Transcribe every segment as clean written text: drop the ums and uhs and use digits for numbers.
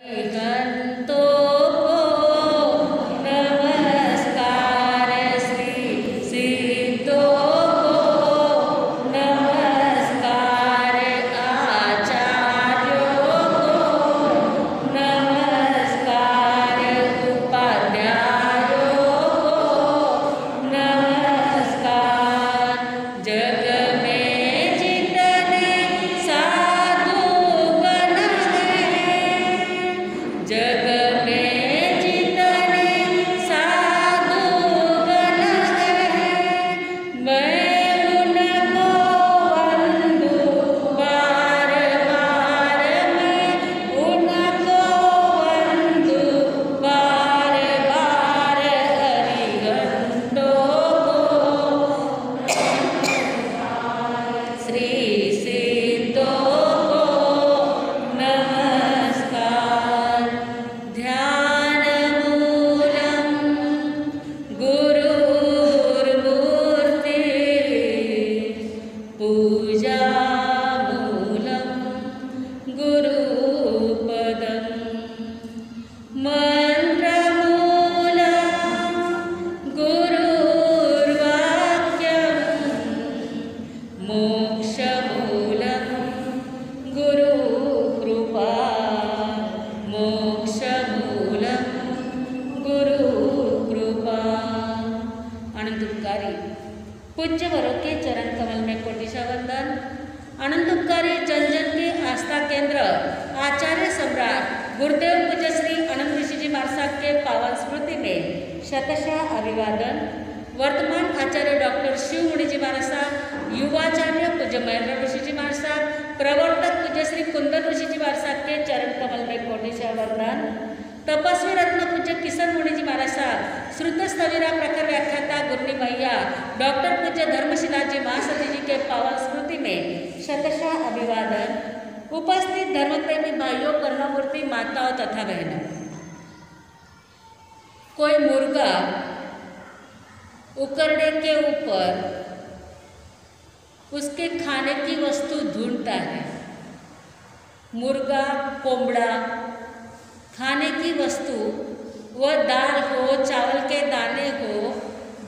हरिहंतो नमस्कार श्री सिद्धो नमस्कार आचार्यो नमस्कार उपाध्यायो नमस्कार। जग में जितने साधु गण हैं, जग में जितने साधु गण हैं, मैं उनको वंदू बार बार, मैं उनको वंदू बार बार। हरिहंतो श्री सिद्धो नमस्कार। ध्यानमूलं गुरुर्मूर्ति, पूजामूलं गुरुपदं, मन्त्रमूलं गुरुर्वाक्यं, मोक्षमूलं गुरुकृपा, मोक्षमूलं गुरुकृपा। आनंदकारी पूज्यवरों के चरण कमल में कोटिशा वंदन। आनंदकारी जन जन के आस्था केंद्र आचार्य सम्राट गुरुदेव पूज्य श्री अनंत ऋषि जी महाराज साहब के पावन स्मृति में शतशः अभिवादन। वर्तमान आचार्य डॉक्टर शिव मुनि जी महाराज साहब, युवाचार्य पूज्य महेंद्र ऋषि जी महाराज साहब, प्रवर्तक पूज्य श्री कुंदन ऋषि जी महाराज साहब के चरण कमल में कोटिशा वंदन। तपस्वी रत्न पूज्य किशन मुनि जी महाराज साहब, श्रुत स्थविरा प्रखर व्याख्याता गुरनी मैया डॉक्टर पूज्य धर्मशिला जी महासती जी के पावन स्मृति में शतशः अभिवादन। उपस्थित धर्मप्रेमी भाइयों, कर्णमूर्ति माताओं तथा बहनों, कोई मुर्गा उकरने के ऊपर उसके खाने की वस्तु ढूंढता है। मुर्गा, कोंबड़ा खाने की वस्तु, वह दाल हो, चावल के दाने हो,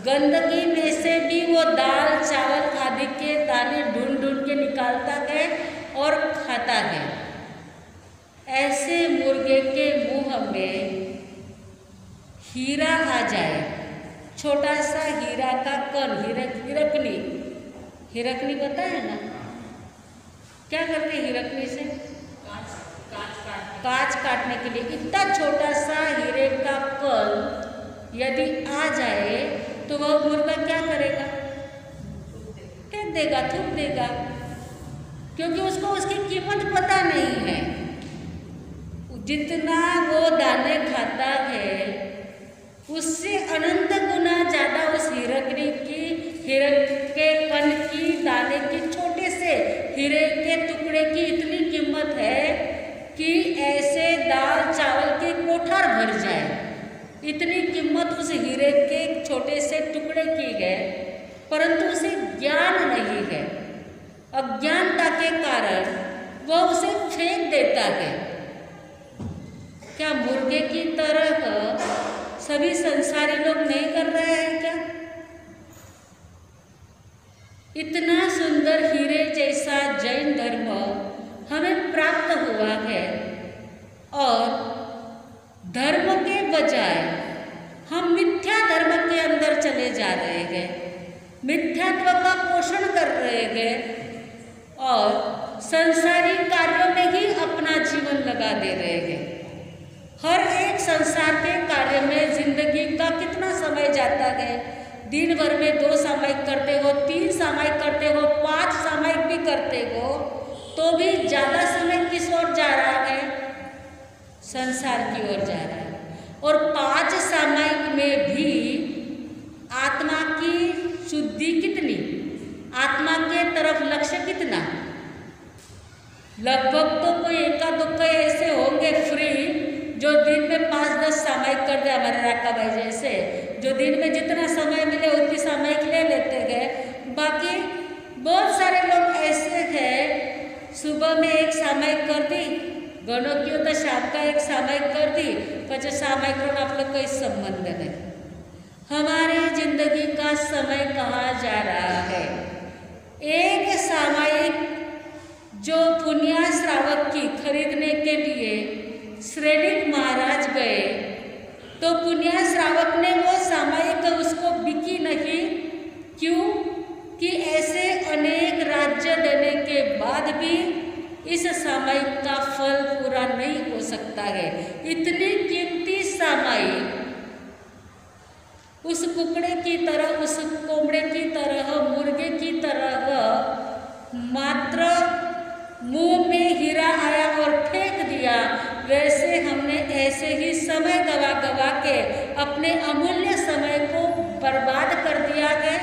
गंदगी में से भी वो दाल चावल आदि के दाने ढूंढ ढूंढ के निकालता है और खाता है। ऐसे मुर्गे के मुंह में हीरा आ जाए, छोटा सा हीरा का कण, हिरकनी, हिरकनी पता है ना, क्या करते हैं हिरकनी से? कांच काटने के लिए। इतना छोटा सा हीरे का कण यदि आ जाए तो वह मुर्गा क्या करेगा? फेंक देगा, थूक देगा, क्योंकि उसको उसकी कीमत पता नहीं है। जितना वो दाने खाता है उससे अनंत गुना ज़्यादा उस हिरकनी की, हिरक के कण की, दाने की, छोटे से हीरे के टुकड़े की इतनी कीमत है कि ऐसे दाल चावल के कोठार भर जाए, इतनी कीमत उस हीरे के छोटे से टुकड़े की है। परंतु उसे ज्ञान नहीं है, अज्ञानता के कारण वह उसे फेंक देता है। क्या मुर्गे की तरह सभी संसारी लोग नहीं कर रहे हैं क्या? इतना सुंदर हीरे जैसा जैन धर्म हमें प्राप्त हुआ है और धर्म के बजाय हम मिथ्या धर्म के अंदर चले जा रहे हैं, मिथ्यात्व का पोषण कर रहे हैं और संसारी कार्यों में ही अपना जीवन लगा दे रहे हैं। हर एक संसार के कार्य में जिंदगी का कितना समय जाता है? दिन भर में 2 सामयिक करते हो, 3 सामयिक करते हो, 5 सामयिक भी करते हो, तो भी ज़्यादा समय किस ओर जा रहा है? संसार की ओर जा रहा है। और 5 सामयिक में भी आत्मा की शुद्धि कितनी? आत्मा के तरफ लक्ष्य कितना? लगभग तो कोई एका दुक्का ऐसे होंगे फ्री जो दिन में 5-10 सामयिक कर दे, हमारे राका भाई जैसे, जो दिन में जितना समय मिले उतनी सामयिक ले लेते गए। बाकी बहुत सारे लोग ऐसे हैं, सुबह में एक सामयिक कर दी, गणों की हो तो शाम का एक सामयिक પછી सामयिकरण आप लोग कोई संबंध नहीं। हमारी जिंदगी का समय कहा जा रहा है। एक सामयिक जो पुनिया श्रावक की खरीदने के लिए श्रेणिक महाराज गए, तो पुनिया श्रावक ने वो सामयिक उसको बिकी नहीं। क्यों? कि ऐसे अनेक राज्य देने के बाद भी इस सामयिक का फल पूरा नहीं हो सकता है। इतनी कीमती सामयिक उस कुकड़े की तरह, उस कोमड़े की तरह, मुर्गे की तरह मात्र मुंह में हीरा आया और फेंक दिया। वैसे हमने ऐसे ही समय गवा गवा के अपने अमूल्य समय को बर्बाद कर दिया है।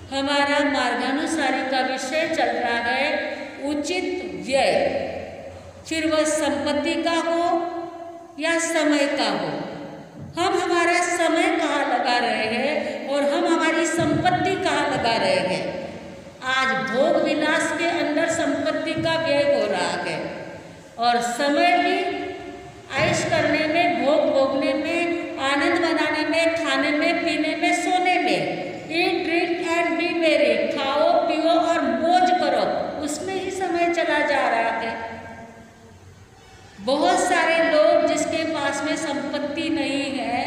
हमारा मार्गानुसारी का विषय चल रहा है उचित व्यय, फिर वह संपत्ति का हो या समय का हो। हम हमारा समय कहाँ लगा रहे हैं और हम हमारी संपत्ति कहाँ लगा रहे हैं। आज भोग विलास के अंदर संपत्ति का व्यय हो रहा है और समय भी ऐश करने में, भोग भोगने में, आनंद मनाने में, खाने में, पीने में, सोने में, ईट ड्रिंक एंड बी मेरी, खाओ पियो और मौज करो, उसमें ही समय चला जा रहा है। बहुत सारे लोग जिसके पास में संपत्ति नहीं है,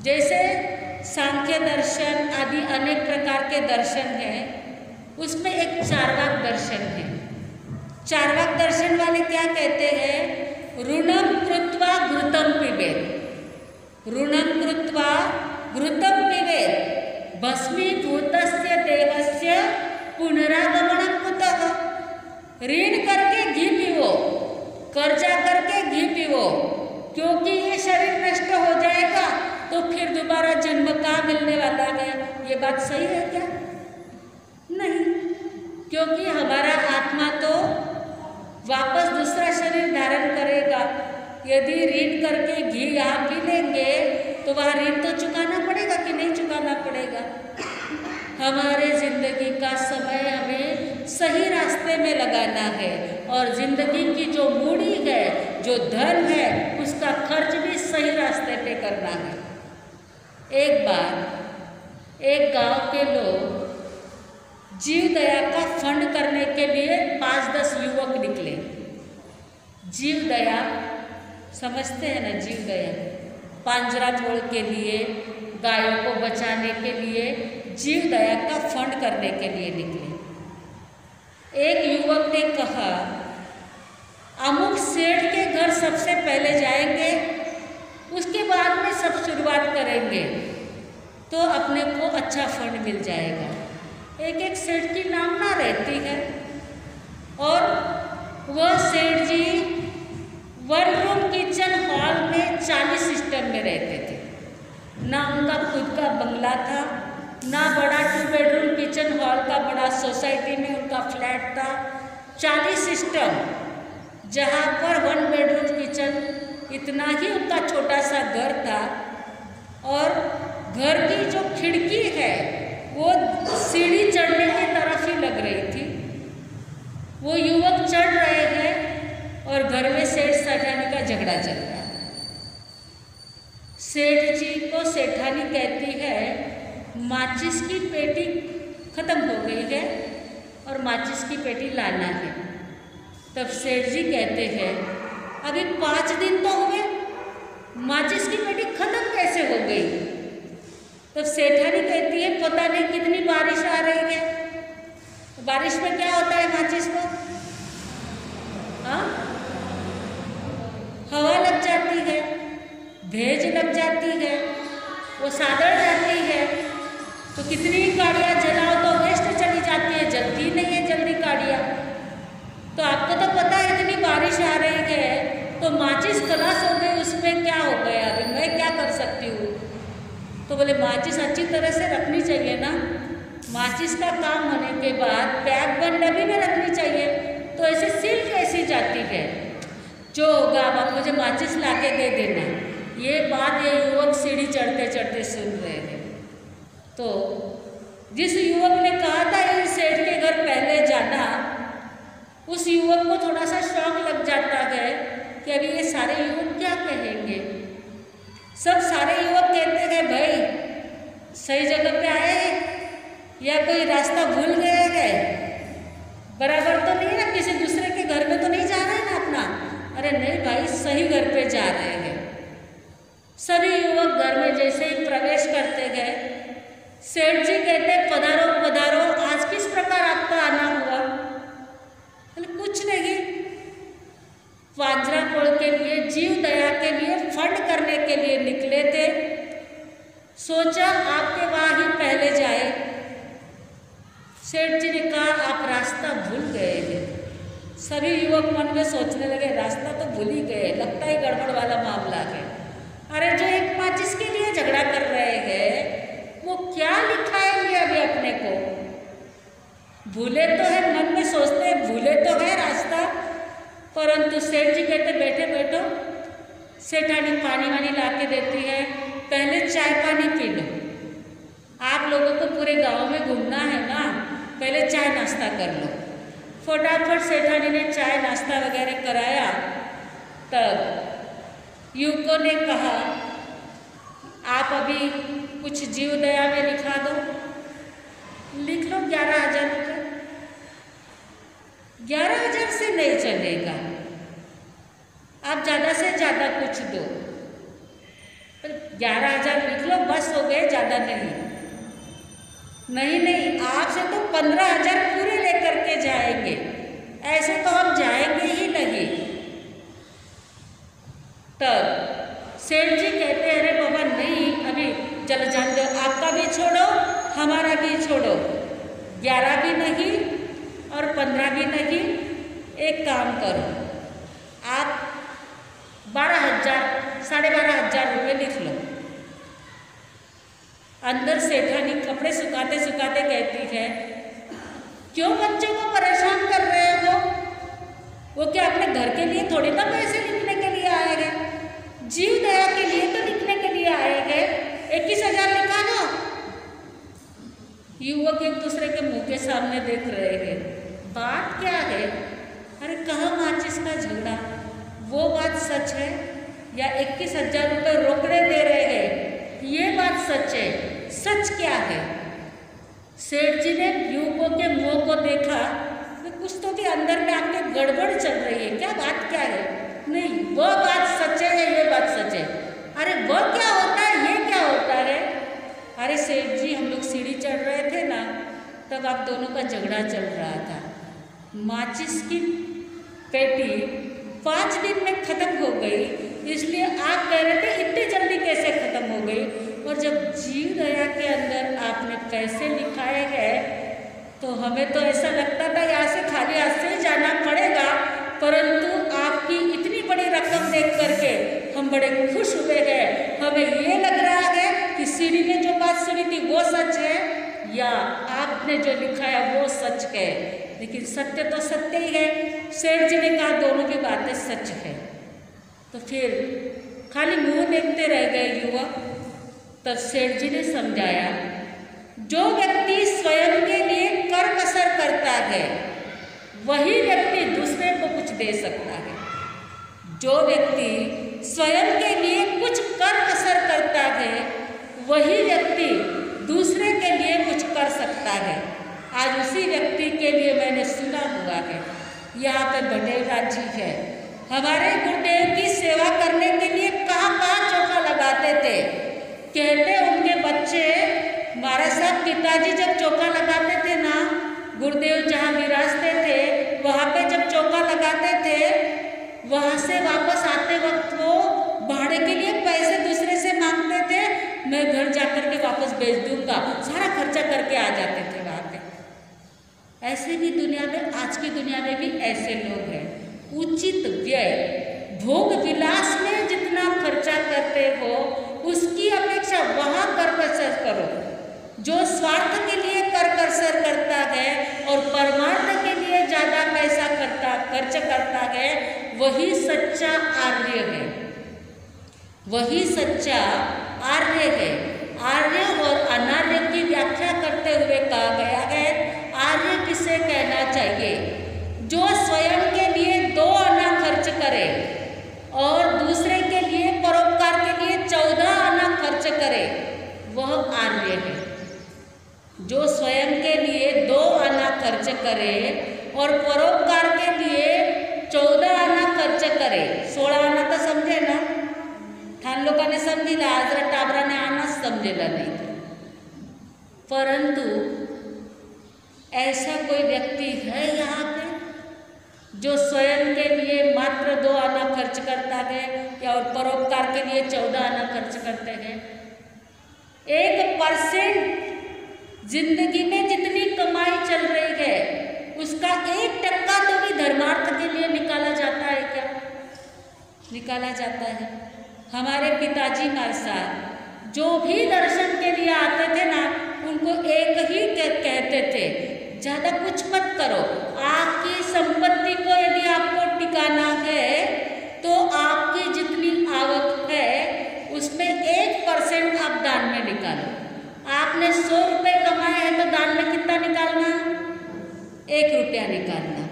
जैसे सांख्य दर्शन आदि अनेक प्रकार के दर्शन हैं, उसमें एक चार्वाक दर्शन है। चार्वाक दर्शन वाले क्या कहते हैं? ऋणम कृत्वा घृतम पिबेत, ऋणम कृत्वा घृतम पिबेत, भस्मीभूतस्य देहस्य पुनरागमनम कुतः। ऋण करके घी पीवो, कर्जा करके घी पीवो, क्योंकि ये शरीर नष्ट हो जाएगा तो फिर दोबारा जन्म कहाँ मिलने वाला है। ये बात सही है क्या? नहीं, क्योंकि हमारा आत्मा तो वापस दूसरा शरीर धारण करेगा। यदि ऋण करके घी यहाँ पी लेंगे तो वह ऋण तो चुकाना पड़ेगा कि नहीं चुकाना पड़ेगा। हमारे जिंदगी का समय हमें सही रास्ते में लगाना है और जिंदगी की जो मूड़ी है, जो धन है, उसका खर्च भी सही रास्ते पे करना है। एक बार एक गांव के लोग जीव दया का फंड करने के लिए 5-10 युवक निकले। जीव दया समझते हैं ना? जीव दया, पांजरा तोड़ के लिए, गायों को बचाने के लिए जीव दया का फंड करने के लिए निकले। एक युवक ने कहा, अमुक सेठ के घर सबसे पहले जाएंगे, उसके बाद में सब शुरुआत करेंगे तो अपने को अच्छा फंड मिल जाएगा। एक एक सेठ की नामना रहती है और वह सेठ जी 1 रूम किचन हॉल में 40 सिस्टम में रहते थे। ना उनका खुद का बंगला था, ना बड़ा 2 बेडरूम किचन हॉल का बड़ा सोसाइटी में उनका फ्लैट था। 40 सिस्टम, जहाँ पर 1 बेडरूम किचन, इतना ही उनका छोटा सा घर था और घर की जो खिड़की है वो सीढ़ी चढ़ने की तरफ ही लग रही थी। वो युवक चढ़ रहे हैं और घर में सेठ सेठानी का झगड़ा चल रहा है। सेठ जी को सेठानी कहती है, माचिस की पेटी खत्म हो गई है और माचिस की पेटी लाना है। तब सेठ जी कहते हैं, अभी 5 दिन तो हुए, माचिस की पेटी खत्म कैसे हो गई? तब सेठानी कहती है, पता नहीं कितनी बारिश आ रही है। बारिश में क्या होता है माचिस को? हाँ, हवा लग जाती है, भेज लग जाती है, वो सादड़ जाती है, तो कितनी गाड़ियाँ जलाओ तो वेस्ट चली जाती है, जलती नहीं है जल्दी गाड़ियाँ। तो आपको तो पता है इतनी बारिश आ रही है तो माचिस खलास हो गई, उसमें क्या हो गया, अभी मैं क्या कर सकती हूँ? तो बोले माचिस अच्छी तरह से रखनी चाहिए ना, माचिस का काम होने के बाद पैक बंद डब्बी में रखनी चाहिए, तो ऐसे सील कैसी जाती है? जो होगा आप मुझे माचिस ला के दे देना। ये बात ये युवक सीढ़ी चढ़ते चढ़ते सुन रहे हैं। तो जिस युवक ने कहा था इन सेठ के घर पहले जाना, उस युवक को थोड़ा सा शौक लग जाता है कि अभी ये सारे युवक क्या कहेंगे। सब सारे युवक कहते हैं भाई सही जगह पे आए हैं या कोई रास्ता भूल गए हैं, बराबर तो नहीं ना, किसी दूसरे के घर में तो नहीं जा रहे हैं ना अपना। अरे नहीं भाई, सही घर पे जा रहे हैं। सभी युवक घर में जैसे ही प्रवेश करते गए, सेठ जी कहते पधारो पधारो, आज किस प्रकार आपका आना हुआ। कुछ नहीं, वांझरापोल के लिए, जीव दया के लिए फंड करने के लिए निकले थे, सोचा आपके वहाँ ही पहले जाए। सेठ जी ने कहा आप रास्ता भूल गए हैं। सभी युवक मन में सोचने लगे रास्ता तो भूल ही गए, लगता ही गड़बड़ वाला मामला है। अरे जो एक माचिस के लिए झगड़ा कर रहे हैं वो क्या लिखाएंगे अभी अपने को। भूले तो है, मन में सोचते हैं भूले तो है रास्ता, परंतु सेठ जी कहते बैठे बैठो। सेठानी पानी वानी ला के देती है, पहले चाय पानी पी लो, आप लोगों को पूरे गांव में घूमना है ना, पहले चाय नाश्ता कर लो। फटाफट सेठानी ने चाय नाश्ता वगैरह कराया। तब युवकों ने कहा आप अभी कुछ जीव दया में लिखा दो, लिख लो 11,000 रुपये। 11,000 से नहीं चलेगा, आप ज़्यादा से ज़्यादा कुछ दो, पर 11,000 लिख लो, बस हो गए, ज़्यादा नहीं। नहीं, आपसे तो 15,000 पूरे लेकर के जाएंगे, ऐसे तो हम जाएंगे ही नहीं। तब सेठ जी कहते हैं अरे बाबा नहीं, अभी चल जान दो, आपका भी छोड़ो हमारा भी छोड़ो, 11 भी नहीं और 15 भी नहीं। एक काम करो, आप 12,000, 12,500 रुपये लिख लो। अंदर सेठानी कपड़े सुखाते सुखाते कहती है क्यों बच्चों को परेशान कर रहे हो, वो क्या अपने घर के लिए थोड़ी ना पैसे लिखने के लिए आए हैं, जीव दया के लिए तो लिखने के लिए आए हैं, 21,000 लिखा दो। युवक एक दूसरे के मुंह के सामने देख रहे हैं, बात क्या है। अरे कहाँ माचिस का झगड़ा, वो बात सच है या 21,000 रुपये रोकड़े दे रहे हैं ये बात सच है। सच क्या है। सेठ जी ने युवकों के मुंह को देखा तो कुछ तो भी अंदर में आपके गड़बड़ चल रही है, क्या बात क्या है। नहीं, वो बात सच है या ये बात सच है। अरे वो क्या होता है, ये क्या होता है। अरे सेठ जी हम लोग सीढ़ी चढ़ रहे थे ना, तब आप दोनों का झगड़ा चल रहा था। माचिस की पेटी 5 दिन में ख़त्म हो गई, इसलिए आप कह रहे थे इतनी जल्दी कैसे ख़त्म हो गई। और जब जीव दया के अंदर आपने पैसे लिखाए हैं तो हमें तो ऐसा लगता था यहाँ से खाली हाथ से ही जाना पड़ेगा, परंतु आपकी इतनी बड़ी रकम देख करके हम बड़े खुश हुए हैं। हमें ये लग रहा है कि सीढ़ी ने जो बात सुनी थी वो सच है या आपने जो लिखा है वो सच है, लेकिन सत्य तो सत्य ही है। सेठ जी ने कहा दोनों की बातें सच है। तो फिर खाली मुंह देखते रह गए युवक। तब सेठ जी ने समझाया जो व्यक्ति स्वयं के लिए कर कसर करता है वही व्यक्ति दूसरे को कुछ दे सकता है। जो व्यक्ति स्वयं के लिए कुछ कर कसर करता है वही व्यक्ति दूसरे के लिए कुछ कर सकता है। आज उसी व्यक्ति के लिए मैंने सुना हुआ है। यहाँ पे भटेरा जी है, हमारे गुरुदेव की सेवा करने के लिए कहाँ कहाँ चौका लगाते थे। कहते उनके बच्चे महाराज साहब पिताजी जब चौका लगाते थे ना, गुरुदेव जहाँ विराजते थे वहाँ पे जब चौका लगाते थे, वहाँ से वापस आते वक्त वो भाड़े के लिए पैसे दूसरे से मांगते थे। मैं घर जाकर के वापस भेज दूंगा, सारा खर्चा करके आ जाते थे वहाँ पे। ऐसे भी दुनिया में, आज की दुनिया में भी ऐसे लोग हैं। उचित व्यय, भोग विलास में जितना खर्चा करते हो उसकी अपेक्षा वहाँ कर कसर करो। जो स्वार्थ के लिए कर कसर करता है और परमार्थ के लिए ज़्यादा पैसा खर्च करता है वही सच्चा आर्य है, वही सच्चा आर्य है। आर्य और अनार्य की व्याख्या करते हुए कहा गया है आर्य किसे कहना चाहिए, जो स्वयं के लिए 2 आना खर्च करे और दूसरे के लिए परोपकार के लिए 14 आना खर्च करे, वह आर्य है। जो स्वयं के लिए 2 आना खर्च करे और परोपकार के लिए 14 आना खर्च करे, 16 आना तो समझे ना, थान लोकांनी समजीला, आजरा टाबराने आनाच समजेला नहीं। परंतु ऐसा कोई व्यक्ति है यहाँ पे जो स्वयं के लिए मात्र 2 आना खर्च करता है या और परोपकार के लिए 14 आना खर्च करते हैं? 1% जिंदगी में जितनी कमाई चल रही है उसका 1% तो भी धर्मार्थ के लिए निकाला जाता है क्या? निकाला जाता है। हमारे पिताजी मार साहब जो भी दर्शन के लिए आते थे ना, उनको एक ही कहते थे, ज़्यादा कुछ मत करो, आपकी संपत्ति को यदि आपको टिकाना है तो आपकी जितनी आवक है उसमें 1% आप दान में निकालो। आपने 100 रुपये कमाए हैं तो दान में कितना निकालना? 1 रुपया निकालना।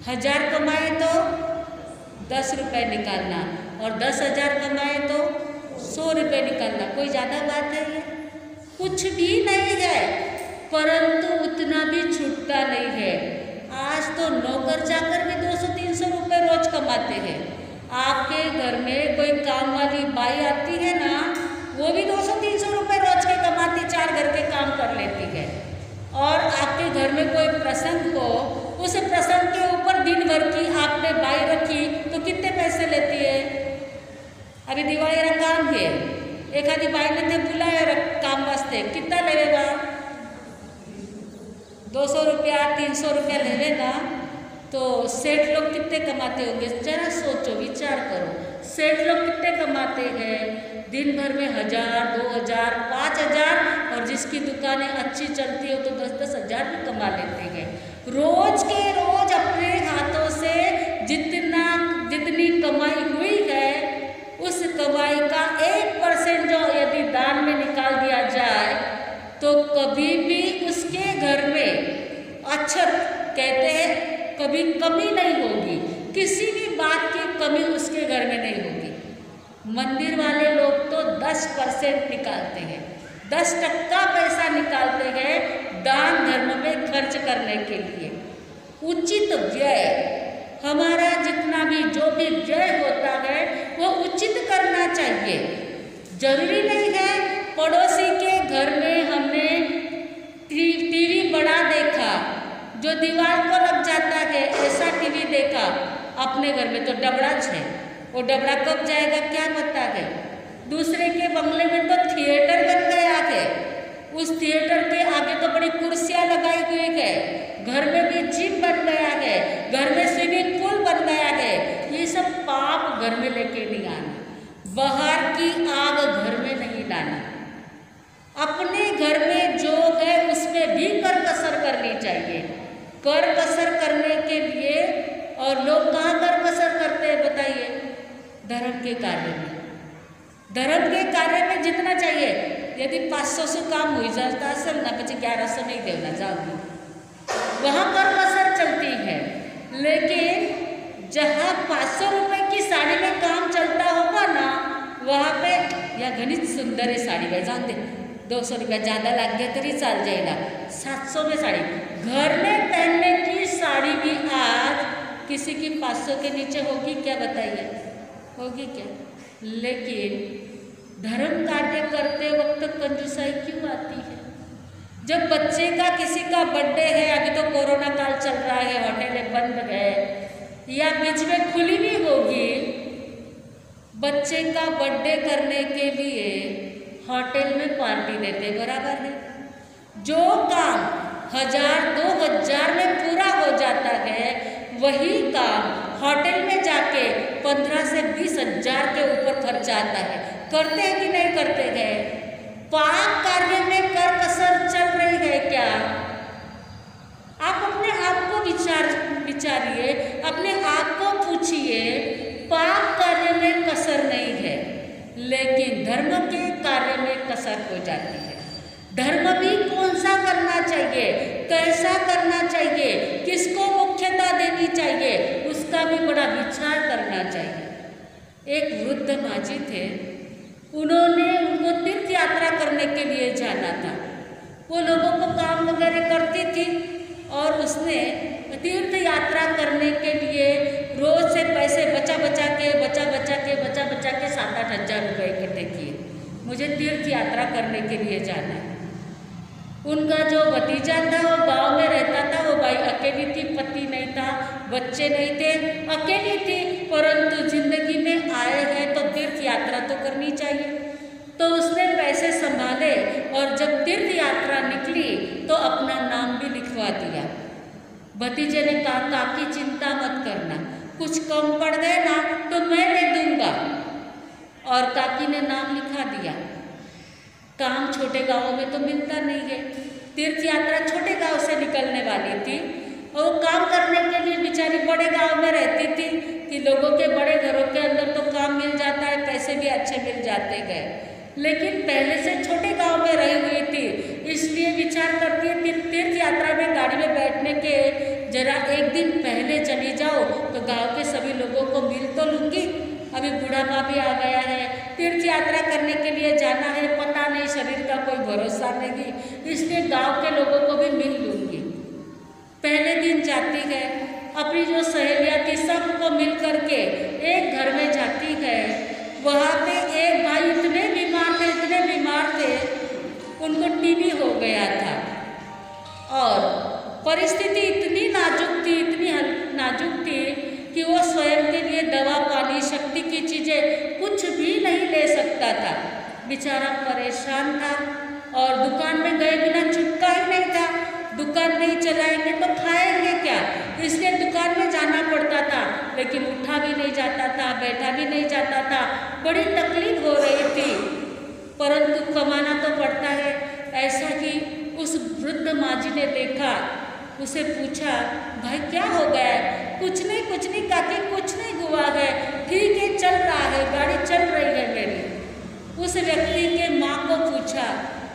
1000 कमाए तो 10 रुपये निकालना, और 10,000 कमाए तो 100 रुपये निकालना। कोई ज़्यादा बात है ये? कुछ भी नहीं है, परंतु उतना भी छूटता नहीं है। आज तो नौकर चाकर भी 200-300 रुपये रोज कमाते हैं। आपके घर में कोई काम वाली बाई आती है ना, वो भी 200-300 रुपये रोज के कमाती, 4 घर के काम कर लेती है। और आपके घर में कोई प्रसंग हो, उस प्रसंग के ऊपर दिन भर की आपने बाई रखी तो कितने पैसे लेती है? अभी दिवाली का काम है, एक आधी बाई ने थे बुलाया काम वास्ते, कितना लेगा? 200 रुपया 300 रुपया लेगा। तो सेठ लोग कितने कमाते होंगे? जरा सोचो, विचार करो, सेठ लोग कितने कमाते हैं? दिन भर में 1000, 2000, 5000, और जिसकी दुकानें अच्छी चलती हो तो 10-10 हज़ार भी कमा लेते हैं। रोज के रोज अपने हाथों से जितनी कमाई हुई है, उस कमाई का 1% जो यदि दान में निकाल दिया जाए तो कभी भी उसके घर में अक्षर कहते हैं कभी कमी नहीं होगी, किसी भी बात की कमी उसके घर में नहीं होगी। मंदिर वाले लोग तो 10% निकालते हैं, 10% पैसा निकालते हैं दान धर्म में खर्च करने के लिए। उचित व्यय, हमारा जितना भी जो भी व्यय होता है वो उचित करना चाहिए। जरूरी नहीं है पड़ोसी के घर में हमने टीवी बड़ा देखा जो दीवार को लग जाता है, ऐसा टीवी देखा, अपने घर में तो डबड़ा है, वो डबड़ा कब जाएगा क्या पता है। दूसरे के बंगले में तो थिएटर बन गया है, उस थिएटर के आगे तो बड़ी कुर्सियां लगाई हुई है, घर में भी जिम बन गया है, घर में स्विमिंग पूल बन गया है। ये सब पाप घर में लेके नहीं आना, बाहर की आग घर में नहीं लाना। अपने घर में जो है उसमें भी कर कसर करनी चाहिए। कर कसर करने के लिए, और लोग कहाँ कर कसर करते हैं बताइए? धर्म के कार्य में। धर्म के कार्य में जितना चाहिए, यदि 500 से काम हुई जाता असल ना, पीछे 1100 नहीं देना जाओगी, वहाँ कर कसर चलती है। लेकिन जहाँ 500 रुपये की साड़ी में काम चलता होगा ना, वहाँ पे या गणित सुंदर है साड़ी भाई, जान दे 200 रुपया ज़्यादा लग गया तरी चल जाएगा। 700 में साड़ी, घर में पहनने की साड़ी भी आज किसी की 500 के नीचे होगी क्या बताइए? होगी क्या? लेकिन धर्म कार्य करते वक्त कंजूसाई क्यों आती है? जब बच्चे का किसी का बर्थडे है, अभी तो कोरोना काल चल रहा है, होटलें बंद है या बीच में खुली भी होगी, बच्चे का बर्थडे करने के लिए होटल में पार्टी देते बराबर है। जो काम 1000-2000 में पूरा हो जाता है, वही काम होटल में जाके 15 से 20 हज़ार के ऊपर खर्च आता है। करते हैं कि नहीं करते हैं? पाप कार्य में कर कसर चल रही है क्या? आप अपने आप को विचारिए, अपने आप को पूछिए। पाप कार्य में कसर नहीं है, लेकिन धर्म के कार्य में कसर हो जाती है। धर्म भी कौन सा करना चाहिए, कैसा करना चाहिए, किसको मुख्यता देनी चाहिए, उसका भी बड़ा विचार करना चाहिए। एक वृद्ध माँ जी थे, उनको तीर्थ यात्रा करने के लिए जाना था। वो लोगों को काम वगैरह करती थी और उसने तीर्थ यात्रा करने के लिए रोज से पैसे बचा बचा के 7-8 हज़ार रुपये इकट्ठे किए। मुझे तीर्थ यात्रा करने के लिए जाना है। उनका जो भतीजा था वो गांव में रहता था। वो भाई अकेली थी, पति नहीं था, बच्चे नहीं थे, अकेली थी, परंतु जिंदगी में आए हैं तो तीर्थ यात्रा तो करनी चाहिए। तो उसने पैसे संभाले और जब तीर्थ यात्रा निकली तो अपना नाम भी लिखवा दिया। भतीजे ने कहा, काकी चिंता मत करना, कुछ कम पड़ गए ना तो मैं दे दूंगा। और काकी ने नाम लिखा दिया। काम छोटे गांवों में तो मिलता नहीं है। तीर्थ यात्रा छोटे गांव से निकलने वाली थी और काम करने के लिए बेचारी बड़े गांव में रहती थी कि लोगों के बड़े घरों के अंदर तो काम मिल जाता है, पैसे भी अच्छे मिल जाते गए। लेकिन पहले से छोटे गांव में रही हुई थी, इसलिए विचार करती है तीर्थ यात्रा में गाड़ी में बैठने के जरा एक दिन पहले चली जाओ तो गांव के सभी लोगों को मिल तो लूँगी। अभी बुढ़ापा भी आ गया है, तीर्थ यात्रा करने के लिए जाना है, पता नहीं शरीर का कोई भरोसा नहीं, इसलिए गांव के लोगों को भी मिल लूँगी। पहले दिन जाती है, अपनी जो सहेलियाँ थी सबको मिल करके एक घर में जाती है। वहाँ पे एक भाई इतने बीमार थे, उनको टीबी हो गया था और परिस्थिति इतनी नाजुक थी कि वो स्वयं के लिए दवा पानी शक्ति की चीज़ें कुछ भी नहीं ले सकता था। बेचारा परेशान था और दुकान में गए बिना छुटका ही नहीं था। दुकान नहीं चलाएंगे तो खाएंगे क्या, इसलिए दुकान में जाना पड़ता था। लेकिन उठा भी नहीं जाता था, बैठा भी नहीं जाता था, बड़ी तकलीफ हो रही थी, परंतु कमाना तो पड़ता है। ऐसा कि उस वृद्ध माँ जी ने देखा, उसे पूछा, भाई क्या हो गया है? कुछ नहीं काकी, कुछ नहीं हुआ है, ठीक है चल रहा है, गाड़ी चल रही है मेरी। उस व्यक्ति के माँ को पूछा,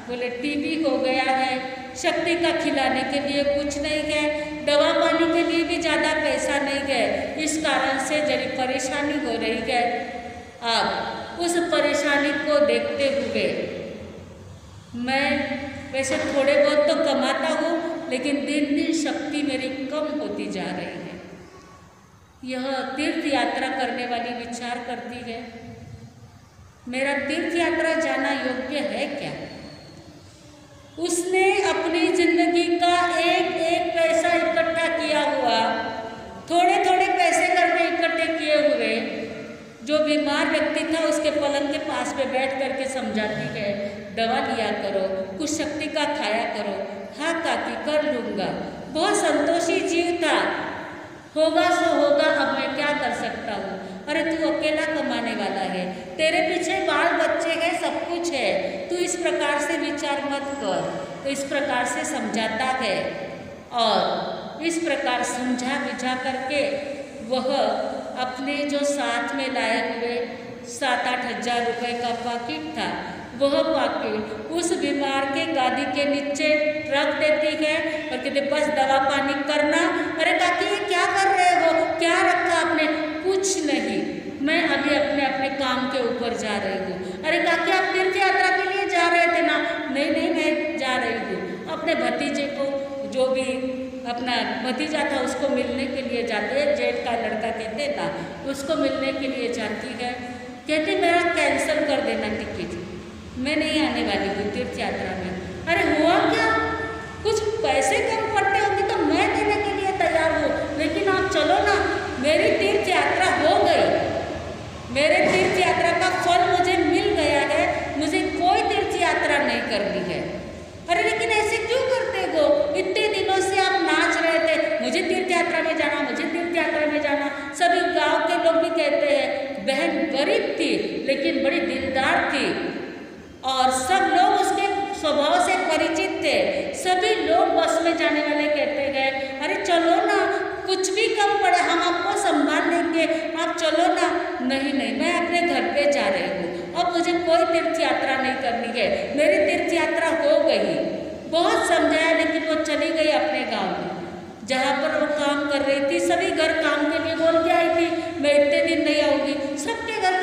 बोले टीबी हो गया है, शक्ति का खिलाने के लिए कुछ नहीं है, दवा पानी के लिए भी ज़्यादा पैसा नहीं है, इस कारण से जरी परेशानी हो रही है। अब उस परेशानी को देखते हुए मैं वैसे थोड़े बहुत तो कमाता हूँ, लेकिन दिन दिन शक्ति मेरी कम होती जा रही है। यह तीर्थ यात्रा करने वाली विचार करती है, मेरा तीर्थ यात्रा जाना योग्य है क्या? उसने अपनी जिंदगी का एक एक पैसा इकट्ठा किया हुआ, थोड़े थोड़े पैसे करके इकट्ठे किए हुए, जो बीमार व्यक्ति था उसके पलंग के पास पे बैठ करके समझाती है, दवा लिया करो, कुछ शक्ति का खाया करो। हाँ काकी कर लूँगा। बहुत संतोषी जीव था, होगा सो होगा, अब मैं क्या कर सकता हूँ। अरे तू अकेला कमाने वाला है, तेरे पीछे बाल बच्चे हैं, सब कुछ है, तू इस प्रकार से विचार मत कर। तो इस प्रकार से समझाता है और इस प्रकार समझा बुझा करके वह अपने जो साथ में लाए हुए 7-8 हज़ार रुपये का पाकिट था, वह पाकिट उस बीमार के गादी के नीचे रख देती है और कहते बस दवा पानी करना। अरे काकी ये क्या कर रहे हो, क्या रखा आपने? कुछ नहीं, मैं अभी अपने अपने काम के ऊपर जा रही हूँ। अरे काकी आप तीर्थ यात्रा के लिए जा रहे थे ना? नहीं मैं जा रही हूँ। अपने भतीजे को, जो भी अपना भतीजा था उसको मिलने के लिए जाते हैं, जेठ का लड़का कहते था, उसको मिलने के लिए जाती है। कहते मेरा कैंसिल कर देना टिकट, मैं नहीं आने वाली हूँ तीर्थ यात्रा में। अरे हुआ क्या? कुछ पैसे कम पड़ते होंगे तो मैं देने के लिए तैयार हूँ, लेकिन आप चलो ना, मेरी तीर्थ यात्रा हो गई, मेरे तीर्थ यात्रा का फल मुझे मिल गया है, मुझे कोई तीर्थ यात्रा नहीं करनी है। अरे लेकिन ऐसे क्यों करते हो? इतने दिनों से आप नाच रहे थे, मुझे तीर्थ यात्रा में जाना, मुझे तीर्थ यात्रा में जाना। सभी गांव के लोग भी कहते हैं, बहन गरीब थी लेकिन बड़ी दिलदार थी और सब लोग उसके स्वभाव से परिचित थे। सभी लोग बस में जाने वाले कहते हैं, अरे चलो ना, कुछ भी कम पड़े हम आपको संभाल लेंगे, आप चलो ना। नहीं मैं अपने घर पे जा रही हूँ, अब मुझे कोई तीर्थ यात्रा नहीं करनी है, मेरी तीर्थ यात्रा हो गई। बहुत समझाया लेकिन वो चली गई अपने गांव में, जहाँ पर वो काम कर रही थी। सभी घर काम के लिए बोल के आई थी, मैं इतने दिन नहीं आऊँगी, सबके घर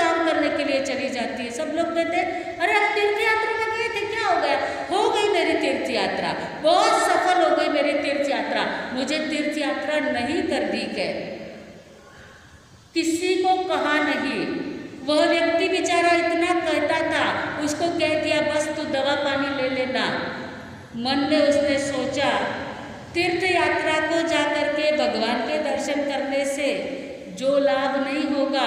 चली जाती है। सब लोग कहते हैं अरे आप तीर्थ यात्रा में गए थे, क्या हो गया? हो गई मेरी तीर्थ यात्रा, बहुत सफल हो गई मेरी तीर्थ यात्रा, मुझे तीर्थ यात्रा नहीं करनी है। किसी को कहा नहीं, वह व्यक्ति बेचारा इतना कहता था, उसको कह दिया बस तू दवा पानी ले लेना। मन में उसने सोचा तीर्थ यात्रा को जाकर के भगवान के दर्शन करने से जो लाभ नहीं होगा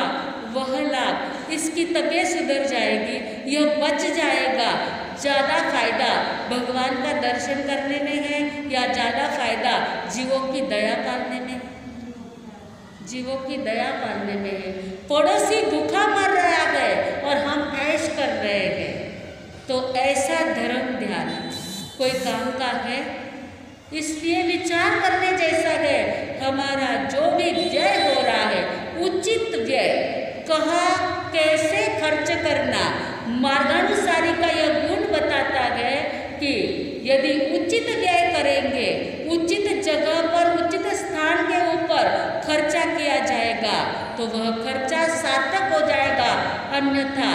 वह लाभ, इसकी तबीयत सुधर जाएगी, यह बच जाएगा। ज़्यादा फायदा भगवान का दर्शन करने में है या ज़्यादा फायदा जीवों की दया पालने में? जीवों की दया पालने में है। पड़ोसी भूखा मर रहा है और हम ऐश कर रहे हैं, तो ऐसा धर्म ध्यान कोई काम का है? इसलिए विचार करने जैसा है। हमारा जो भी व्यय हो रहा है, उचित व्यय, कहाँ कैसे खर्च करना, मार्गानुसारी का यह गुण बताता है कि यदि उचित व्यय करेंगे, उचित जगह पर उचित स्थान के ऊपर खर्चा किया जाएगा तो वह खर्चा सार्थक हो जाएगा। अन्यथा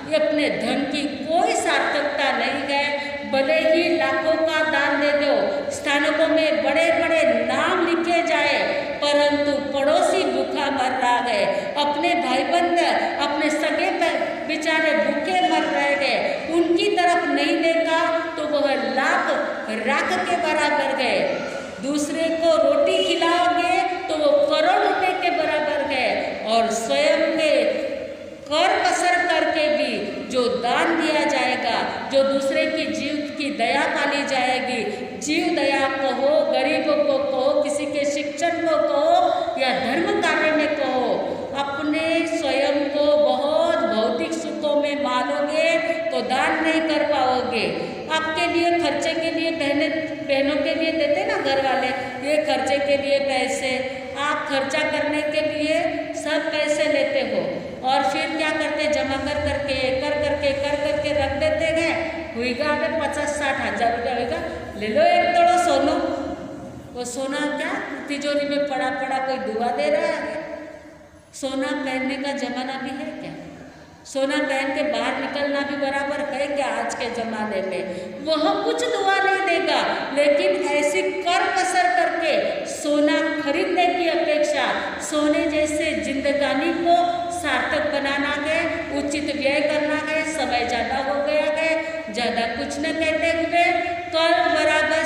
ये अपने धन की कोई सार्थकता नहीं है। भले ही लाखों का दान दे दो, स्थानकों में बड़े बड़े नाम लिखे जाए, परंतु पड़ोसी भूखा मर रहा है, अपने भाई बंद अपने सगे बेचारे भूखे मर रहे हैं, उनकी तरफ नहीं देखा तो वह लाख राख के बराबर है। दूसरे को रोटी खिलाओगे तो वो करोड़ रुपए के बराबर है। और स्वयं के कर कसर करके भी जो दान दिया जाएगा, जो दूसरे की जीव की दया पाली जाएगी, जीव दया कहो, गरीबों को कहो, किसी के शिक्षण को कहो या धर्म कार्य में कहो, अपने स्वयं को बहुत भौतिक सुखों में मानोगे तो दान नहीं कर पाओगे। आपके लिए खर्चे के लिए बहनों के लिए देते ना घर वाले, ये खर्चे के लिए पैसे, आप खर्चा करने के लिए सब पैसे लेते हो और फिर क्या करते, जमा कर करके रख देते हैं। हुईगा अगर 50-60 हज़ार रुपया होगा, ले लो एक तोड़ो सोनो। वो सोना क्या तिजोरी में पड़ा पड़ा कोई दुआ दे रहा है? सोना पहनने का जमाना भी है क्या? सोना पहन के बाहर निकलना भी बराबर है क्या आज के ज़माने में? वह कुछ दुआ नहीं देगा, लेकिन ऐसी कर कसर करके सोना खरीदने की अपेक्षा सोने जैसे जिंदगानी को सार्थक बनाना है, उचित व्यय करना है। समय ज़्यादा हो गया है, ज़्यादा कुछ न कहते हुए कर बराबर